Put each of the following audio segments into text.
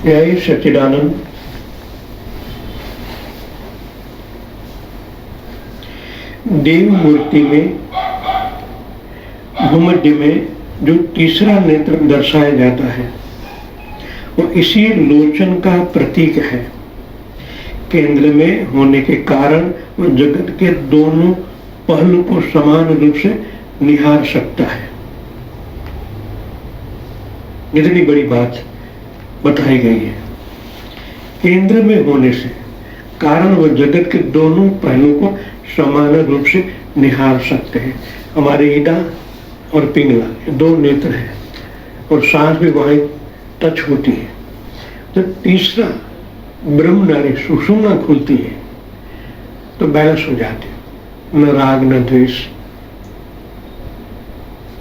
जय सच्चिदानंद। देव मूर्ति में भूमध्य में जो तीसरा नेत्र दर्शाया जाता है वो इसी लोचन का प्रतीक है। केंद्र में होने के कारण वो जगत के दोनों पहलू को समान रूप से निहार सकता है। इतनी बड़ी बात बताई गई है। केंद्र में होने से कारण वह जगत के दोनों पहलुओं को समान रूप से निहार सकते हैं। हमारे ईडा और पिंगला ये दो नेत्र हैं और सांस भी वहीं टच होती है। तो तीसरा ब्रह्म नाड़ी सुषुम्ना खुलती है तो बैलेंस हो जाते, न राग न द्वेष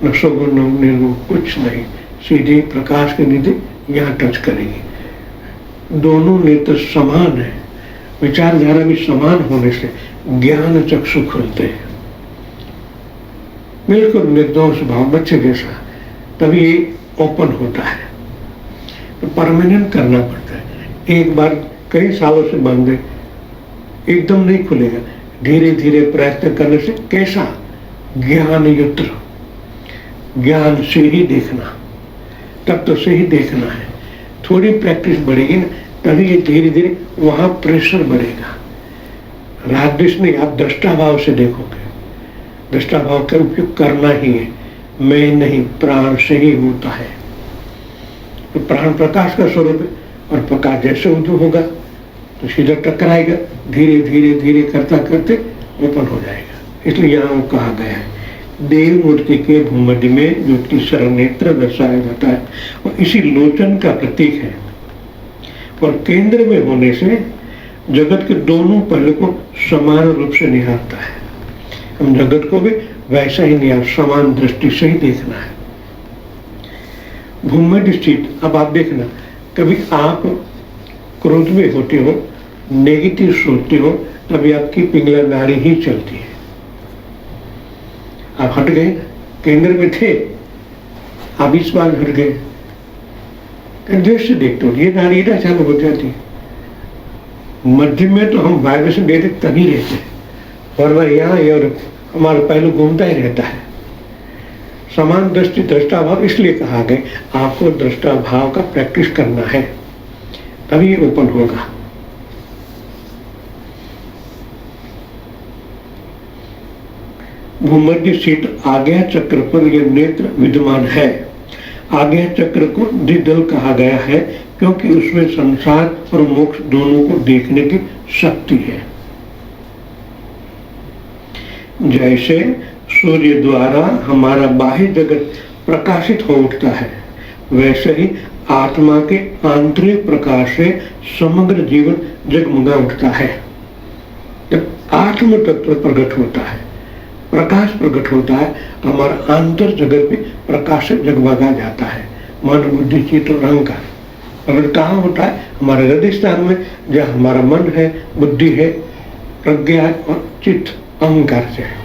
न सगुण न निर्गुण, कुछ नहीं, सीधे प्रकाश की निधि यहाँ टच करेगी। दोनों नेत्र समान है, विचारधारा भी समान होने से ज्ञान चक्षु खुलते हैं, बिल्कुल निर्दोष भाव बच्चे जैसा, तभी ये ओपन होता है। तो परमानेंट करना पड़ता है। एक बार कई सालों से बंद है, एकदम नहीं खुलेगा। धीरे धीरे प्रयत्न करने से कैसा ज्ञान युक्त, ज्ञान से ही देखना, तत्व से ही देखना है। थोड़ी प्रैक्टिस बढ़ेगी ना, तभी ये धीरे धीरे वहां प्रेशर बढ़ेगा। रागद्वेष नहीं, आप दृष्टा भाव से देखोगे। दृष्टा भाव का उपयोग करना ही है, मैं नहीं, प्राण से ही होता है। तो प्राण प्रकाश का स्वरूप है और प्रकाश जैसे उदय होगा तो सीधा टकराएगा, धीरे धीरे धीरे करता करते ओपन हो जाएगा। इसलिए यहाँ कहा गया है देव मूर्ति के भूमध्य में जो तीसरा नेत्र दर्शाया जाता है वो इसी लोचन का प्रतीक है और केंद्र में होने से जगत के दोनों पहलू को समान रूप से निहारता है। हम जगत को भी वैसा ही निहार, समान दृष्टि से ही देखना है। भूमध्य स्थित, अब आप देखना, कभी आप क्रोध में होते हो, नेगेटिव सोचते हो, तभी आपकी पिंगला नाड़ी ही चलती है। आप हट गए, केंद्र में थे, आप इस बार हट गए, द्वेष से देखते हो, ये नाड़ी इधर चालू हो जाती है। मध्य में तो हम वाइब्रेशन देते तभी रहते हैं, वरना यहाँ और हमारा पहलू घूमता ही रहता है। समान दृष्टि दृष्टा भाव इसलिए कहा गया, आपको दृष्टा भाव का प्रैक्टिस करना है, तभी ये ओपन होगा। भूमध्य स्थित आज्ञा चक्र पर यह नेत्र विद्यमान है। आज्ञा चक्र को द्विदल कहा गया है क्योंकि उसमें संसार और मोक्ष दोनों को देखने की शक्ति है। जैसे सूर्य द्वारा हमारा बाह्य जगत प्रकाशित हो उठता है, वैसे ही आत्मा के आंतरिक प्रकाश से समग्र जीवन जगमगा उठता है। जब आत्म तत्व प्रकट होता है, प्रकाश प्रकट होता है, हमारा आंतर जगत भी प्रकाश से जगमगा जाता है। मन बुद्धि चित्त और अहंकार प्रकट कहाँ होता है? हमारे हृदय स्थान में, जहाँ हमारा मन है, बुद्धि है, प्रज्ञा है और चित्त अहंकार से है।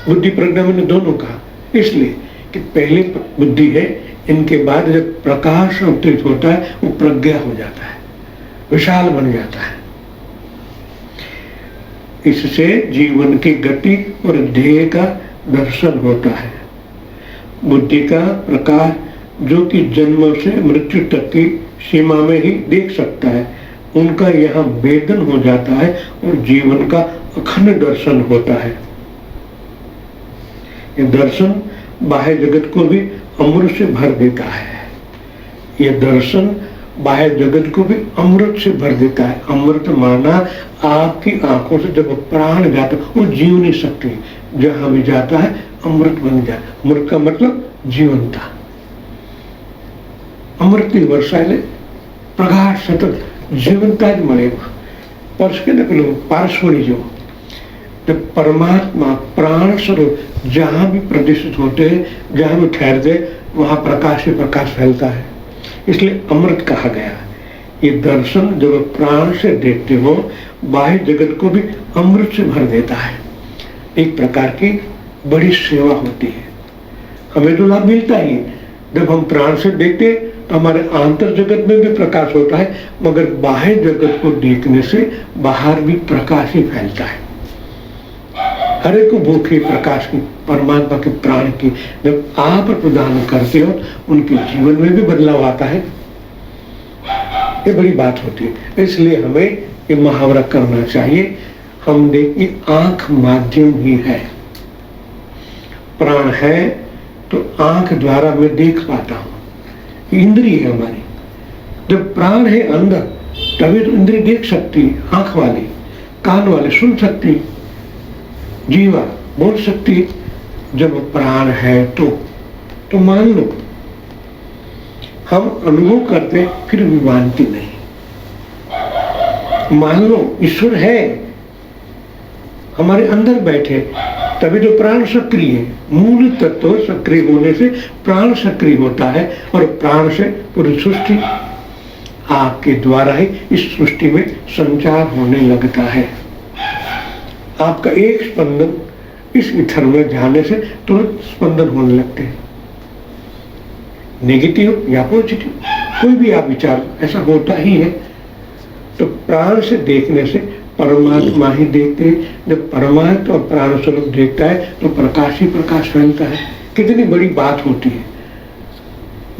बुद्धि प्रज्ञा मैंने दोनों कहा इसलिए कि पहले बुद्धि है, इनके बाद जब प्रकाश अवतरित होता है वो प्रज्ञा हो जाता है, विशाल बन जाता है। इससे जीवन की गति और ध्येय का दर्शन होता है। बुद्धि का प्रकाश जो कि जन्म से मृत्यु तक की सीमा में ही देख सकता है, उनका यहाँ भेदन हो जाता है और जीवन का अखंड दर्शन होता है। ये दर्शन बाह्य जगत को भी अमृत से भर देता है। ये दर्शन बाह्य जगत को भी अमृत से भर देता है। अमृत माना आपकी आंखों से जब प्राण जाता है, वो जीवनी शक्ति जहां भी जाता है अमृत बन जाता है। अमृत का मतलब जीवनता। अमृत वर्षाले प्रगाढ़ सतत जीवनता ज મળે परस के पेલું पारस्वरी जो जब परमात्मा प्राण स्वरूप जहां भी प्रदर्शित होते हैं, जहां भी ठहरते, वहां प्रकाश ही प्रकाश फैलता है, इसलिए अमृत कहा गया। ये दर्शन जब प्राण से देखते हो, बाह्य जगत को भी अमृत से भर देता है। एक प्रकार की बड़ी सेवा होती है, हमें तो लाभ मिलता ही। जब हम प्राण से देखते तो हमारे आंतर जगत में भी प्रकाश होता है, मगर बाह्य जगत को देखने से बाहर भी प्रकाश ही फैलता है। हर एक को भूख है प्रकाश की, परमात्मा के प्राण की जब आप प्रदान करते हो उनके जीवन में भी बदलाव आता है। ये बड़ी बात होती है। इसलिए हमें ये मुहावरा करना चाहिए। हम देखिए आंख माध्यम ही है, प्राण है तो आंख द्वारा मैं देख पाता हूं, इंद्रिय है हमारी। जब प्राण है अंदर तभी तो इंद्रिय देख सकती, आंख वाली, कान वाले सुन सकती, जीवा बोल सकती। जब प्राण है तो मान लो हम अनुभव करते फिर भी मानती नहीं। मान लो ईश्वर है हमारे अंदर बैठे तभी तो प्राण सक्रिय है। मूल तत्व सक्रिय होने से प्राण सक्रिय होता है और प्राण से पूरी सृष्टि आपके द्वारा ही इस सृष्टि में संचार होने लगता है। आपका एक स्पंदन इस इथर में जाने से तुरंत स्पंदन होने लगते हैं, नेगेटिव या पॉजिटिव, कोई भी आप विचार, ऐसा होता ही है। तो प्राण से देखने से परमात्मा ही देखते हैं। जब परमात्मा और प्राण स्वरूप देखता है तो प्रकाश ही प्रकाश फैलता है। कितनी बड़ी बात होती है,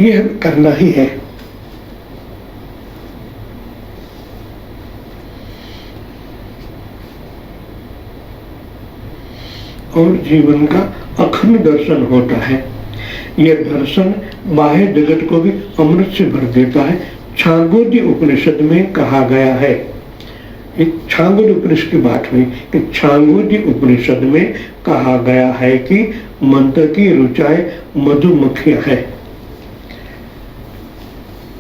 ये हमें करना ही है। और जीवन का अखंड दर्शन होता है। यह दर्शन बाह्य जगत को भी अमृत से भर देता है। छांदोग्य उपनिषद में कहा गया है, एक छांदोग्य उपनिषद की बात हुई कि छांदोग्य उपनिषद में कहा गया है कि मंत्र की ऋचाएं मधुमक्खियां है।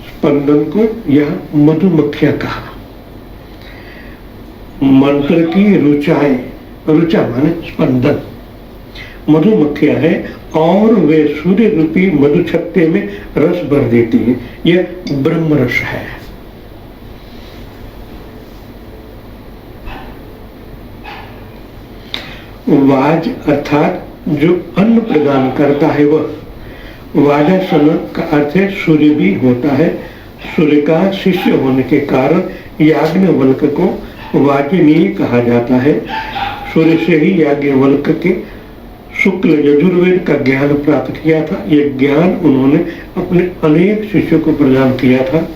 स्पंदन को यह मधुमक्खियां कहा। मंत्र की ऋचाएं, ऋचा माने स्पंदन, मधुमक्खियां है और वे सूर्य रूपी मधुछत्ते में रस भर देती है। यह ब्रह्म रस है। वाज अर्थात जो अन्न प्रदान करता है वह। वाजासन का अर्थ है सूर्य भी होता है। सूर्य का शिष्य होने के कारण याज्ञवल्क्य को वाजनीय कहा जाता है। सूर्य से ही याज्ञवल्क्य के शुक्ल यजुर्वेद का ज्ञान प्राप्त किया था। यह ज्ञान उन्होंने अपने अनेक शिष्यों को प्रदान किया था।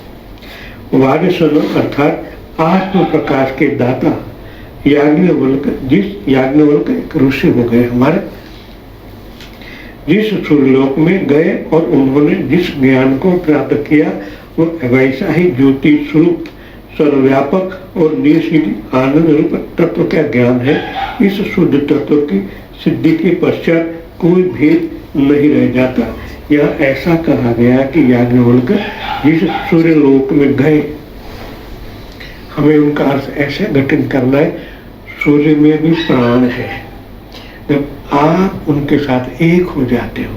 वाजसन अर्थात आत्म प्रकाश के दाता याज्ञवल्क्य, जिस याज्ञवल्क्य एक ऋषि हो गए हमारे, जिस सूर्यलोक में गए और उन्होंने जिस ज्ञान को प्राप्त किया वो वैसा ही ज्योति स्वरूप सर्वव्यापक और निष्क्रिय आनंद रूप तत्व का ज्ञान है। इस शुद्ध तत्व की सिद्धि के पश्चात कोई भेद नहीं रह जाता। यह ऐसा कहा गया कि याज्ञवल्क्य जिस सूर्यलोक में गए, हमें उनका अर्थ ऐसे गठन करना है, सूर्य में भी प्राण है। जब आप उनके साथ एक हो जाते हो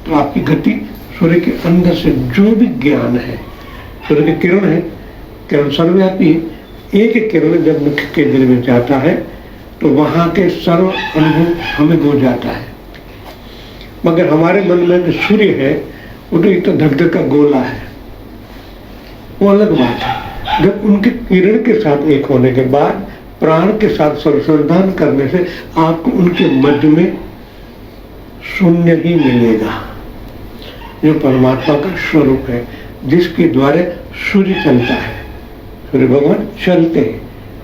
तो आपकी गति सूर्य के अंदर से जो भी ज्ञान है, सूर्य की किरण है, किरण सर्वव्यापी है। एक किरण जब मुख्य केंद्र में जाता है तो वहां के सर्व अनुभव हमें हो जाता है। मगर हमारे मन में जो सूर्य है वो तो एक तो धक-धक का गोला है, वो अलग बात है। जब उनके किरण के साथ एक होने के बाद प्राण के साथ संसंधान करने से आपको उनके मध्य में शून्य ही मिलेगा, जो परमात्मा का स्वरूप है, जिसके द्वारा सूर्य चलता है। सूर्य भगवान चलते हैं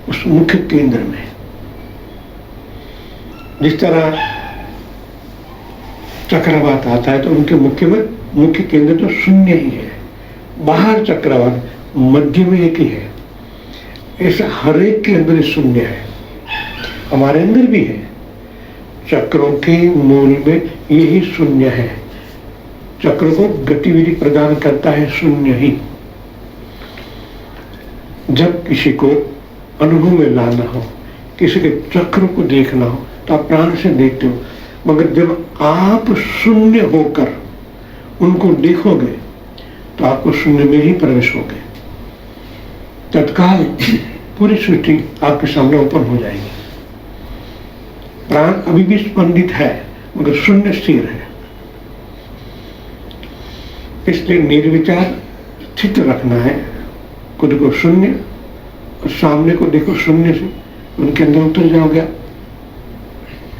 उस मुख्य केंद्र में। जिस तरह चक्रवात आता है तो उनके मुख्य केंद्र तो शून्य ही है, बाहर चक्रवात, मध्य में एक ही है। ऐसा हर एक के अंदर शून्य है, हमारे अंदर भी है। चक्रों के मूल में यही शून्य है। चक्र को गतिविधि प्रदान करता है शून्य ही। जब किसी को अनुभव में लाना हो, किसी के चक्र को देखना हो तो आप प्राण से देखते हो, मगर जब आप शून्य होकर उनको देखोगे तो आपको शून्य में ही प्रवेश होगे। तत्काल पूरी सृष्टि आपके सामने ओपन हो जाएगी। प्राण अभी भी स्पंदित है मगर शून्य स्थिर है। इसलिए निर्विचार स्थित रखना है, खुद को शून्य, और सामने को देखो शून्य से, उनके अंदर उतर जाओगे,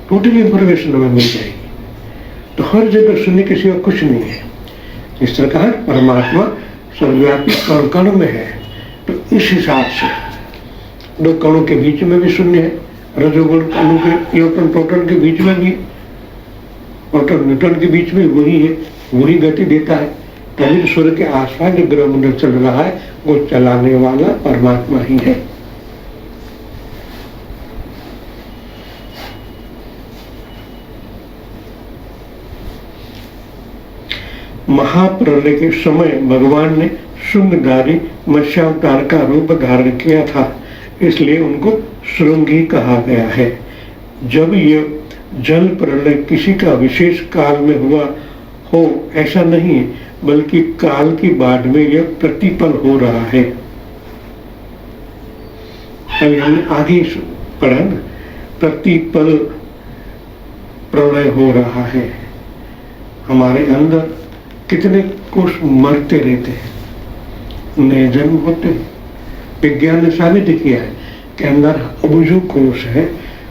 टोटल इंफॉर्मेशन हमें मिल जाएगी। तो हर जगह शून्य के सिवा कुछ नहीं है। इस तरह कहा परमात्मा सर्वव्यापी कण कण में है। तो इस हिसाब से दो कणों के बीच में भी शून्य है, रजोगुण अणु के इलेक्ट्रॉन प्रोटॉन के बीच में भी, प्रोटॉन न्यूट्रॉन के बीच में वही है, वही गति देता है। तभी सूर्य के आसपास जो ग्रह मंडल चल रहा है वो चलाने वाला परमात्मा ही है। महाप्रलय के समय भगवान ने शुंगधारी मत्स्यावतार का रूप धारण किया था, इसलिए उनको श्रृंगी कहा गया है। जब यह जल प्रलय किसी का विशेष काल में हुआ हो ऐसा नहीं, बल्कि काल की बाद में यह प्रतिपल हो रहा है। अभी हमने आगे पढ़ा ना, प्रतिपल प्रलय हो रहा है। हमारे अंदर कितने कोष मरते रहते हैं, नए जन्म होते हैं। विज्ञान ने साबित किया है कि अंदर अबुझो कोष है,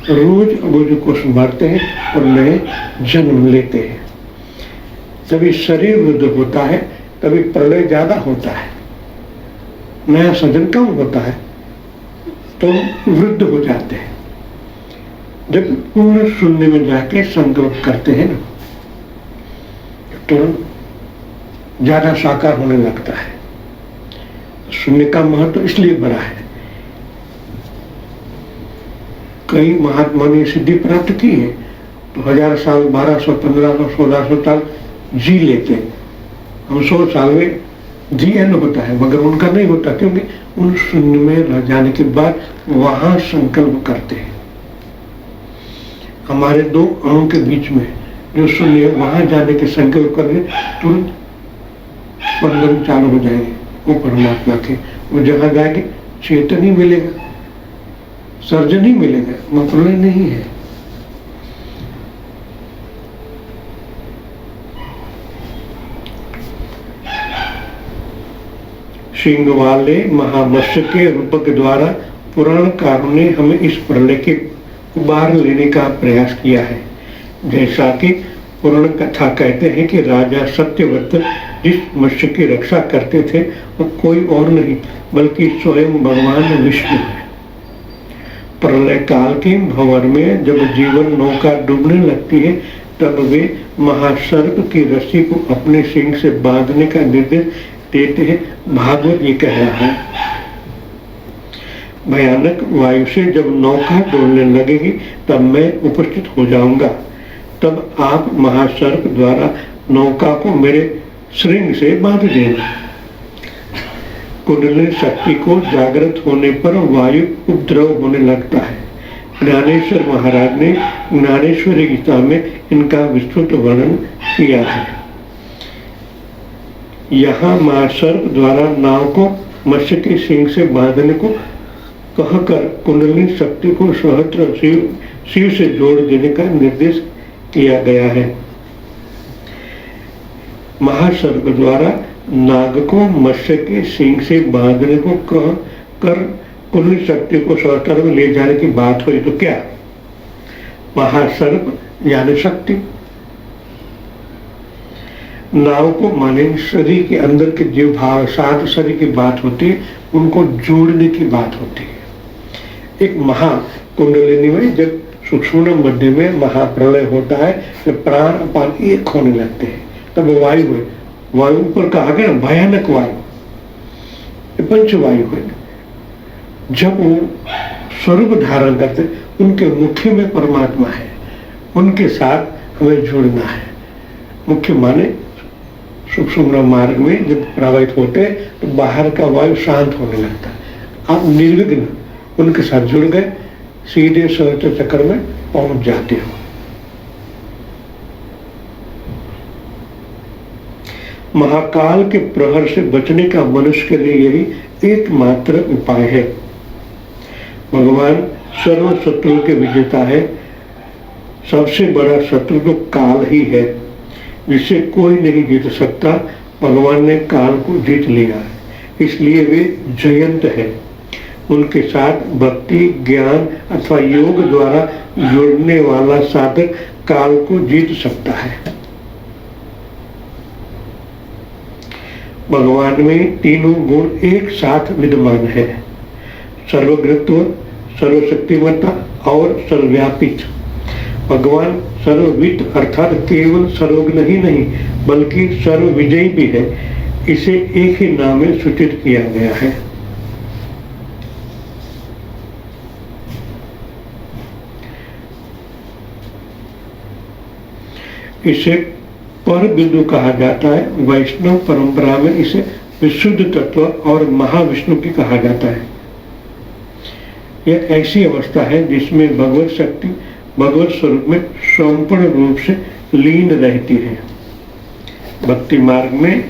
रोज अबुझो कोष मरते हैं और नए जन्म लेते हैं। जब शरीर वृद्ध होता है तभी प्रलय ज्यादा होता है, नया सृजन कम होता है, तो वृद्ध हो जाते हैं। जब पूर्ण शून्य में जाके संकल्प करते हैं ना, तो ज्यादा साकार होने लगता है। शून्य का महत्व इसलिए बड़ा है। कई महात्मा ने सिद्धि प्राप्त की है तो 1000 साल, 1200, 1500, 1600 साल जी लेते हैं। हम 100 साल में जी एन होता है, मगर उनका नहीं होता, क्योंकि उन शून्य में रह जाने के बाद वहां संकल्प करते हैं। हमारे दो अणु के बीच में जो शून्य है, वहां जाने के संकल्प करके तुरंत स्पंदन चालू हो जाएंगे वो परमात्मा के। वो जहां जाएंगे चेतन ही मिलेगा, सर्जन ही मिलेगा, मतलब नहीं है। सिंह वाले महामत्स्य के रूप के द्वारा पुराणकारों ने हमें इस प्रलय के उबार लेने का प्रयास किया है। जैसा कि पुराण कथा कहते हैं कि राजा सत्यव्रत जिस मत्स्य की रक्षा करते थे वो कोई और नहीं बल्कि स्वयं भगवान विष्णु है। प्रलय काल के भंवर में जब जीवन नौका डूबने लगती है तब वे महासर्प की रस्सी को अपने सींग से बांधने का निर्देश देते हैं। भागवत ये कह रहा है, भयानक वायु से जब नौका डोलने लगेगी तब मैं उपस्थित हो जाऊंगा। तब आप महासर्प द्वारा नौका को मेरे श्रृंग से बांध देना। कुंडलिनी शक्ति को जागृत होने पर वायु उपद्रव होने लगता है। ज्ञानेश्वर महाराज ने ज्ञानेश्वरी गीता में इनका विस्तृत वर्णन किया है। यहाँ महासर्प द्वारा नाव को मत्स्य के सींग से बांधने को कहकर कुंडलिनी शक्ति को सहस्त्र शिव से जोड़ देने का निर्देश किया गया है। महासर्प द्वारा नाग को मत्स्य के सींग से बांधने को कह कर कुंडलिनी शक्ति को सहस्त्र में ले जाने की बात हुई तो क्या महासर्प यानी शक्ति, नाव को माने शरीर के अंदर के जीव भाव 7 शरीर की बात होती है, उनको जोड़ने की बात होती है। एक महा कुंडलिनी में जब सूक्ष्म मध्य में महाप्रलय होता है, जब प्राण अपान एक होने लगते हैं तब वायु है। वायु ऊपर कहा गया ना भयानक वायु, पंच वायु है। जब वो स्वरूप धारण करते उनके मुख्य में परमात्मा है, उनके साथ हमें जुड़ना है। मुख्य माने सूक्ष्म मार्ग में जब प्रवाहित होते तो बाहर का वायु शांत होने लगता है। आप निर्विघ्न उनके साथ जुड़ गए, सीधे सहस्त्र चक्र में पहुंच जाते हो। महाकाल के प्रहर से बचने का मनुष्य के लिए यही एकमात्र उपाय है। भगवान सर्व शत्रु के विजेता है। सबसे बड़ा शत्रु तो काल ही है, जिसे कोई नहीं जीत सकता भगवान ने काल को जीत लिया है, इसलिए वे जयंत है। उनके साथ भक्ति, ज्ञान अथवा योग द्वारा जुड़ने वाला साधक काल को जीत सकता है। भगवान में तीनों गुण एक साथ विद्यमान है, सर्वज्ञत्व, सर्वशक्तिमत्ता और सर्वव्यापित। भगवान सर्वविद अर्थात केवल सर्वज्ञ ही नहीं बल्कि सर्वविजयी भी है। इसे एक ही नाम में सूचित किया गया है। इसे पर बिंदु कहा जाता है। वैष्णव परंपरा में इसे विशुद्ध तत्व और महाविष्णु की कहा जाता है। यह ऐसी अवस्था है जिसमें भगवत शक्ति भगवत स्वरूप में संपूर्ण रूप से लीन रहती है। भक्ति मार्ग में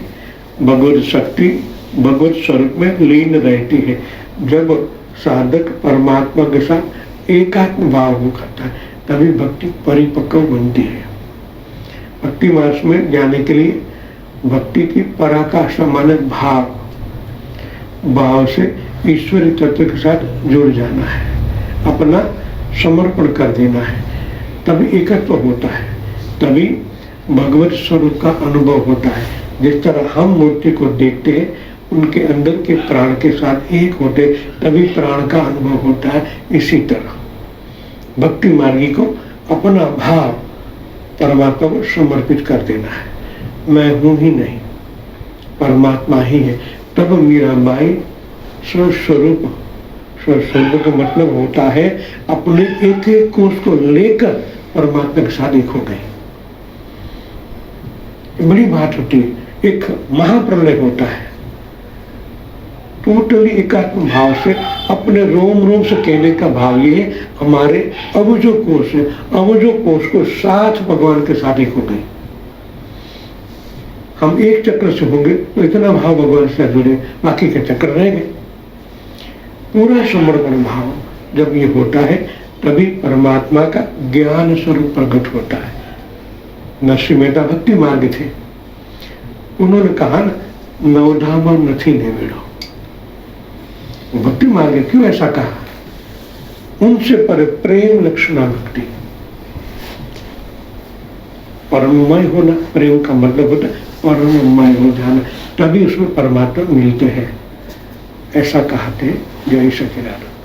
भगवत शक्ति भगवत स्वरूप में लीन रहती है। जब साधक परमात्मा के साथ एकात्म भाव करता है तभी भक्ति परिपक्व बनती है। भक्ति मार्ग में जाने के लिए भक्ति की पराकाष्ठा माने भाव से ईश्वरीय तत्व के साथ जुड़ जाना है, अपना समर्पण कर देना है, तभी एकत्व होता है, तभी भगवत स्वरूप का अनुभव होता है। जिस तरह हम मूर्ति को देखते हैं, उनके अंदर के प्राण के साथ एक होते तभी प्राण का अनुभव होता है। इसी तरह भक्ति मार्गी को अपना भाव परमात्मा को समर्पित कर देना है। मैं हूं ही नहीं, परमात्मा ही है। तब मीराबाई स्वस्वरूप का मतलब होता है अपने एक एक कोष को लेकर परमात्मा के साथ एक हो गए। बड़ी बात होती है, एक महाप्रलय होता है। टोटली एकात्म भाव से अपने रोम रोम से कहने का भाव ये है, हमारे अवजो कोष है, अवजो कोष को साथ भगवान के साथ एक हो गए। हम एक चक्र से होंगे तो इतना भाव भगवान से जुड़े, बाकी के चक्र रह गए। पूरा समर्पण भाव जब ये होता है तभी परमात्मा का ज्ञान स्वरूप प्रकट होता है। नरसिंह मेहता भक्ति मार्ग थे, उन्होंने कहा ना, नवधाम नथी नेवेड़ो। भक्ति मार्ग क्यों ऐसा कहा? उनसे पर प्रेम लक्षणा भक्ति, परममय होना। प्रेम का मतलब होता है परममय हो जाना, तभी उसमें परमात्मा मिलते हैं। ऐसा कहते जय सच्चिदानंद।